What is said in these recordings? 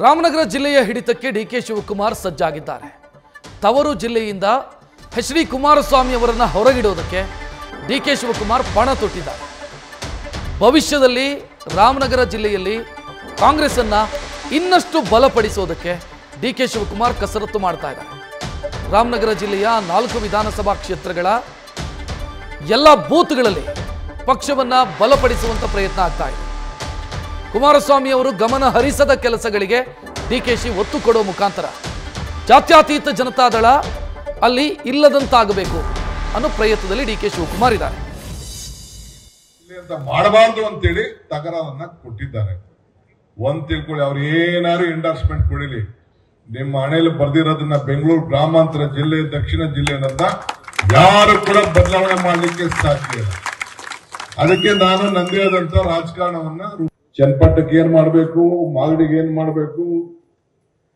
ರಾಮನಗರ ಜಿಲ್ಲೆಯ ಹಿಡಿತಕ್ಕೆ ಡಿಕೆ ಶಿವಕುಮಾರ್ ಸಜ್ಜಾಗಿದ್ದಾರೆ. ತವರು ಜಿಲ್ಲೆಯಿಂದ ಎಚ್.ಡಿ. ಕುಮಾರಸ್ವಾಮಿ ಅವರನ್ನು ಹೊರಗಿಡೋದಕ್ಕೆ ಡಿಕೆ ಶಿವಕುಮಾರ್ ಪಣ ತೊಟ್ಟಿದ್ದಾರೆ. ಭವಿಷ್ಯದಲ್ಲಿ ರಾಮನಗರ ಜಿಲ್ಲೆಯಲ್ಲಿ ಕಾಂಗ್ರೆಸ್ ಅನ್ನು ಇನ್ನಷ್ಟು ಬಲಪಡಿಸೋದಕ್ಕೆ ಡಿಕೆ ಶಿವಕುಮಾರ್ ಕಸರತ್ತು ಮಾಡ್ತಾ ಇದ್ದಾರೆ. ರಾಮನಗರ ಜಿಲ್ಲೆಯ 4 ವಿಧಾನಸಭಾ ಕ್ಷೇತ್ರಗಳ ಎಲ್ಲ ಬೂತ್ಗಳಲ್ಲಿ ಪಕ್ಷವನ್ನು ಬಲಪಡಿಸುವಂತ ಪ್ರಯತ್ನ ಆಗ್ತಾ ಇದೆ. ಕುಮಾರಸ್ವಾಮಿ ಅವರು ಗಮನ ಹರಿಸದ ಕೆಲಸಗಳಿಗೆ ಡಿಕೆಶಿ ಒತ್ತು ಕೊಡೋ ಮುಖಾಂತರ ಜಾತ್ಯತೀತ ಜನತಾದಳ ಅಲ್ಲಿ ಇಲ್ಲದಂತಾಗಬೇಕು ಅನ್ನೋ ಪ್ರಯತ್ನದಲ್ಲಿ ಡಿಕೆ ಶಿವಕುಮಾರ್ ಇದ್ದಾರೆ. ಮಾಡಬಾರದು ಅಂತೇಳಿ ತಕರಾರನ್ನ ಕೊಟ್ಟಿದ್ದಾರೆ. ಒಂದ್ ತಿಳ್ಕೊಳ್ಳಿ, ಅವ್ರು ಏನಾದ್ರು ಎಂಡಾರ್ಸ್ಮೆಂಟ್ ಕೊಡಿಲಿ, ನಿಮ್ಮ ಹಣೆಯಲ್ಲಿ ಬರ್ದಿರೋದನ್ನ ಬೆಂಗಳೂರು ಗ್ರಾಮಾಂತರ ಜಿಲ್ಲೆ, ದಕ್ಷಿಣ ಜಿಲ್ಲೆ ಅನ್ನೋದನ್ನ ಯಾರು ಕೂಡ ಬದಲಾವಣೆ ಮಾಡ್ಲಿಕ್ಕೆ ಸಾಧ್ಯ ಇಲ್ಲ. ಅದಕ್ಕೆ ನಾನು ನಂದೇ ಆದಂತ ರಾಜಕಾರಣವನ್ನ ಚನ್ನಪಟ್ಟಣಕ್ಕೆ ಏನ್ ಮಾಡಬೇಕು, ಮಾಗಡಿಗೆ ಏನ್ ಮಾಡಬೇಕು,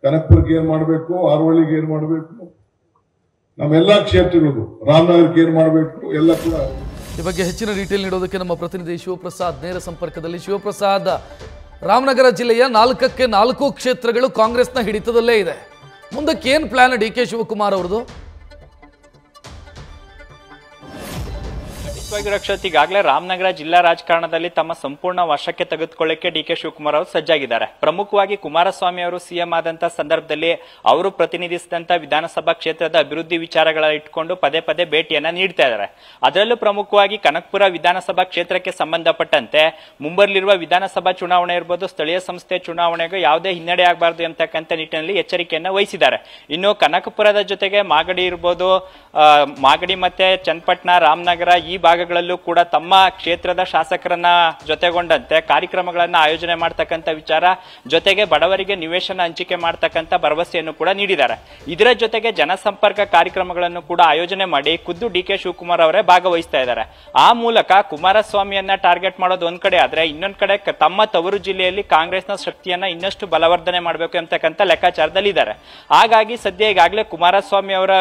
ಕನಕಪುರಕ್ಕೆ ಏನ್ ಮಾಡಬೇಕು, ಆರೋಳಿಗೆ ಏನ್ ಮಾಡಬೇಕು, ನಮ್ಮೆಲ್ಲಾ ಕ್ಷೇತ್ರಗಳಿಗೂ ರಾಮನಗರಕ್ಕೆ ಏನ್ ಮಾಡಬೇಕು ಎಲ್ಲ ಕೂಡ. ಈ ಬಗ್ಗೆ ಹೆಚ್ಚಿನ ಡೀಟೇಲ್ ನೀಡೋದಕ್ಕೆ ನಮ್ಮ ಪ್ರತಿನಿಧಿ ಶಿವಪ್ರಸಾದ್ ನೇರ ಸಂಪರ್ಕದಲ್ಲಿ. ಶಿವಪ್ರಸಾದ್, ರಾಮನಗರ ಜಿಲ್ಲೆಯ 4ಕ್ಕೆ 4 ಕ್ಷೇತ್ರಗಳು ಕಾಂಗ್ರೆಸ್ನ ಹಿಡಿತದಲ್ಲೇ ಇದೆ. ಮುಂದಕ್ಕೆ ಏನ್ ಪ್ಲಾನ್ ಡಿಕೆ ಶಿವಕುಮಾರ್ ಅವರದು? ರಕ್ಷತ್, ಈಗಾಗಲೇ ರಾಮನಗರ ಜಿಲ್ಲಾ ರಾಜಕಾರಣದಲ್ಲಿ ತಮ್ಮ ಸಂಪೂರ್ಣ ವಶಕ್ಕೆ ತೆಗೆದುಕೊಳ್ಳಕ್ಕೆ ಡಿಕೆ ಶಿವಕುಮಾರ್ ಅವರು ಸಜ್ಜಾಗಿದ್ದಾರೆ. ಪ್ರಮುಖವಾಗಿ ಕುಮಾರಸ್ವಾಮಿ ಅವರು ಸಿಎಂ ಆದಂತಹ ಸಂದರ್ಭದಲ್ಲಿ ಅವರು ಪ್ರತಿನಿಧಿಸಿದಂತ ವಿಧಾನಸಭಾ ಕ್ಷೇತ್ರದ ಅಭಿವೃದ್ಧಿ ವಿಚಾರಗಳ ಇಟ್ಕೊಂಡು ಪದೇ ಪದೇ ಭೇಟಿಯನ್ನ ನೀಡ್ತಾ ಇದ್ದಾರೆ. ಅದರಲ್ಲೂ ಪ್ರಮುಖವಾಗಿ ಕನಕಪುರ ವಿಧಾನಸಭಾ ಕ್ಷೇತ್ರಕ್ಕೆ ಸಂಬಂಧಪಟ್ಟಂತೆ ಮುಂಬರಲಿರುವ ವಿಧಾನಸಭಾ ಚುನಾವಣೆ ಇರಬಹುದು, ಸ್ಥಳೀಯ ಸಂಸ್ಥೆ ಚುನಾವಣೆಗೂ ಯಾವುದೇ ಹಿನ್ನಡೆ ಆಗಬಾರದು ಎಂತಕ್ಕಂಥ ನಿಟ್ಟಿನಲ್ಲಿ ಎಚ್ಚರಿಕೆಯನ್ನ ವಹಿಸಿದ್ದಾರೆ. ಇನ್ನು ಕನಕಪುರದ ಜೊತೆಗೆ ಮಾಗಡಿ ಇರಬಹುದು, ಮಾಗಡಿ ಮತ್ತೆ ಚನ್ನಪಟ್ಟಣ, ರಾಮನಗರ ಈ ಭಾಗಗಳಲ್ಲೂ ಕೂಡ ತಮ್ಮ ಕ್ಷೇತ್ರದ ಶಾಸಕರನ್ನ ಜೊತೆಗೊಂಡಂತೆ ಕಾರ್ಯಕ್ರಮಗಳನ್ನ ಆಯೋಜನೆ ಮಾಡತಕ್ಕಂಥ ವಿಚಾರ, ಜೊತೆಗೆ ಬಡವರಿಗೆ ನಿವೇಶನ ಹಂಚಿಕೆ ಮಾಡತಕ್ಕಂಥ ಭರವಸೆಯನ್ನು ಕೂಡ ನೀಡಿದ್ದಾರೆ. ಇದರ ಜೊತೆಗೆ ಜನಸಂಪರ್ಕ ಕಾರ್ಯಕ್ರಮಗಳನ್ನು ಕೂಡ ಆಯೋಜನೆ ಮಾಡಿ ಖುದ್ದು ಡಿಕೆ ಶಿವಕುಮಾರ್ ಅವರೇ ಭಾಗವಹಿಸ್ತಾ ಇದ್ದಾರೆ. ಆ ಮೂಲಕ ಕುಮಾರಸ್ವಾಮಿಯನ್ನ ಟಾರ್ಗೆಟ್ ಮಾಡೋದು ಒಂದ್ ಕಡೆ ಆದ್ರೆ, ಇನ್ನೊಂದ್ ಕಡೆ ತಮ್ಮ ತವರು ಜಿಲ್ಲೆಯಲ್ಲಿ ಕಾಂಗ್ರೆಸ್ನ ಶಕ್ತಿಯನ್ನ ಇನ್ನಷ್ಟು ಬಲವರ್ಧನೆ ಮಾಡಬೇಕು ಎಂತಕ್ಕಂಥ ಲೆಕ್ಕಾಚಾರದಲ್ಲಿ ಇದ್ದಾರೆ. ಹಾಗಾಗಿ ಸದ್ಯ ಈಗಾಗಲೇ ಕುಮಾರಸ್ವಾಮಿ ಅವರ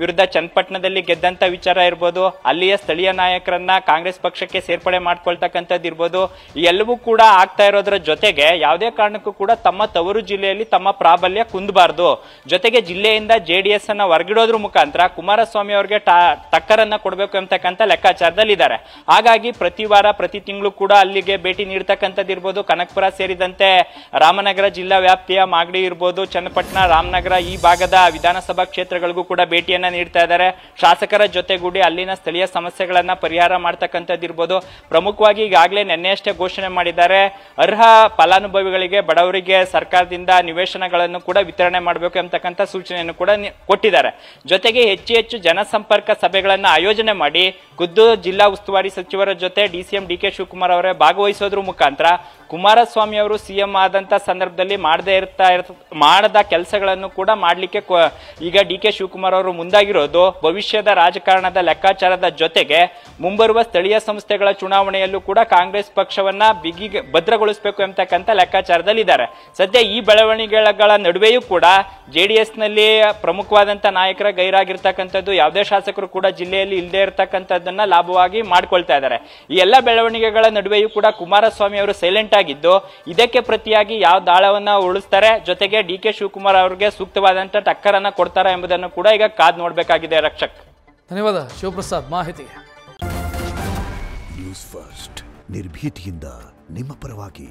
ವಿರುದ್ಧ ಚನ್ನಪಟ್ಟಣದಲ್ಲಿ ಗೆದ್ದಂತ ವಿಚಾರ ಇರ್ಬೋದು, ಅಲ್ಲಿಯ ಸ್ಥಳೀಯ ನಾಯಕರನ್ನ ಕಾಂಗ್ರೆಸ್ ಪಕ್ಷಕ್ಕೆ ಸೇರ್ಪಡೆ ಮಾಡ್ಕೊಳ್ತಕ್ಕಂಥದ್ದು ಇರ್ಬೋದು, ಈ ಎಲ್ಲವೂ ಕೂಡ ಆಗ್ತಾ ಇರೋದ್ರ ಜೊತೆಗೆ ಯಾವುದೇ ಕಾರಣಕ್ಕೂ ಕೂಡ ತಮ್ಮ ತವರು ಜಿಲ್ಲೆಯಲ್ಲಿ ತಮ್ಮ ಪ್ರಾಬಲ್ಯ ಕುಂದಬಾರದು, ಜೊತೆಗೆ ಜಿಲ್ಲೆಯಿಂದ ಜೆಡಿಎಸ್ ಅನ್ನ ಹೊರಗಿಡೋದ್ರ ಮುಖಾಂತರ ಕುಮಾರಸ್ವಾಮಿ ಅವರಿಗೆ ಟಕ್ಕರನ್ನ ಕೊಡಬೇಕು ಎಂತಕ್ಕಂಥ ಲೆಕ್ಕಾಚಾರದಲ್ಲಿ ಇದ್ದಾರೆ. ಹಾಗಾಗಿ ಪ್ರತಿ ವಾರ ಪ್ರತಿ ತಿಂಗಳು ಕೂಡ ಅಲ್ಲಿಗೆ ಭೇಟಿ ನೀಡತಕ್ಕಂಥದ್ದು ಇರ್ಬೋದು. ಕನಕಪುರ ಸೇರಿದಂತೆ ರಾಮನಗರ ಜಿಲ್ಲಾ ವ್ಯಾಪ್ತಿಯ ಮಾಗಡಿ ಇರ್ಬೋದು, ಚನ್ನಪಟ್ಟಣ, ರಾಮನಗರ ಈ ಭಾಗದ ವಿಧಾನಸಭಾ ಕ್ಷೇತ್ರಗಳಿಗೂ ಕೂಡ ಭೇಟಿಯನ್ನ ನೀಡ್ತಾ ಇದ್ದಾರೆ. ಶಾಸಕರ ಜೊತೆಗೂಡಿ ಅಲ್ಲಿನ ಸ್ಥಳೀಯ ಸಮಸ್ಯೆಗಳನ್ನ ಪರಿಹಾರ ಮಾಡ್ತಕ್ಕಂಥದ್ದಿರ್ಬೋದು. ಪ್ರಮುಖವಾಗಿ ಈಗಾಗಲೇ ನಿನ್ನೆಯಷ್ಟೇ ಘೋಷಣೆ ಮಾಡಿದ್ದಾರೆ, ಅರ್ಹ ಫಲಾನುಭವಿಗಳಿಗೆ ಬಡವರಿಗೆ ಸರ್ಕಾರದಿಂದ ನಿವೇಶನಗಳನ್ನು ಕೂಡ ವಿತರಣೆ ಮಾಡಬೇಕು ಎಂಬತಕ್ಕಂಥ ಸೂಚನೆಯನ್ನು ಕೂಡ ಕೊಟ್ಟಿದ್ದಾರೆ. ಜೊತೆಗೆ ಹೆಚ್ಚು ಜನಸಂಪರ್ಕ ಸಭೆಗಳನ್ನು ಆಯೋಜನೆ ಮಾಡಿ ಖುದ್ದು ಜಿಲ್ಲಾ ಉಸ್ತುವಾರಿ ಸಚಿವರ ಜೊತೆ ಡಿಸಿಎಂ ಡಿಕೆ ಶಿವಕುಮಾರ್ ಅವರೇ ಭಾಗವಹಿಸೋದ್ರ ಮುಖಾಂತರ ಕುಮಾರಸ್ವಾಮಿ ಅವರು ಸಿಎಂ ಆದಂತ ಸಂದರ್ಭದಲ್ಲಿ ಮಾಡದ ಕೆಲಸಗಳನ್ನು ಕೂಡ ಮಾಡ್ಲಿಕ್ಕೆ ಈಗ ಡಿಕೆ ಶಿವಕುಮಾರ್ ಅವರು ಮುಂದಾಗಿರೋದು ಭವಿಷ್ಯದ ರಾಜಕಾರಣದ ಲೆಕ್ಕಾಚಾರದ ಜೊತೆಗೆ ಮುಂಬರುವ ಸ್ಥಳೀಯ ಸಂಸ್ಥೆಗಳ ಚುನಾವಣೆಯಲ್ಲೂ ಕೂಡ ಕಾಂಗ್ರೆಸ್ ಪಕ್ಷವನ್ನ ಭದ್ರಗೊಳಿಸಬೇಕು ಎಂಬತಕ್ಕಂಥ ಲೆಕ್ಕಾಚಾರದಲ್ಲಿದ್ದಾರೆ. ಸದ್ಯ ಈ ಬೆಳವಣಿಗೆಗಳ ನಡುವೆಯೂ ಕೂಡ ಜೆಡಿಎಸ್ ನಲ್ಲಿ ಪ್ರಮುಖವಾದಂತ ನಾಯಕರ ಗೈರಾಗಿರ್ತಕ್ಕಂಥದ್ದು, ಯಾವುದೇ ಶಾಸಕರು ಕೂಡ ಜಿಲ್ಲೆಯಲ್ಲಿ ಇಲ್ಲದೆ ಇರತಕ್ಕಂಥದ್ದನ್ನ ಲಾಭವಾಗಿ ಮಾಡ್ಕೊಳ್ತಾ ಇದ್ದಾರೆ. ಈ ಎಲ್ಲ ಬೆಳವಣಿಗೆಗಳ ನಡುವೆಯೂ ಕೂಡ ಕುಮಾರಸ್ವಾಮಿ ಅವರು ಸೈಲೆಂಟ್ ಆಗಿದ್ದು, ಇದಕ್ಕೆ ಪ್ರತಿಯಾಗಿ ಯಾವ ದಾಳವನ್ನ ಉಳಿಸ್ತಾರೆ, ಜೊತೆಗೆ ಡಿಕೆ ಶಿವಕುಮಾರ್ ಅವರಿಗೆ ಸೂಕ್ತವಾದಂತ ಟಕ್ಕರನ್ನ ಕೊಡ್ತಾರಾ ಎಂಬುದನ್ನು ಕೂಡ ಈಗ ಕಾದ್ ನೋಡಬೇಕಾಗಿದೆ. ರಕ್ಷಕ್, ಧನ್ಯವಾದ ಶಿವಪ್ರಸಾದ್ ಮಾಹಿತಿಗೆ. ನ್ಯೂಸ್ ಫಸ್ಟ್ ನಿರ್ಭೀತಿಯಿಂದ ನಿಮ್ಮ ಪರವಾಗಿ.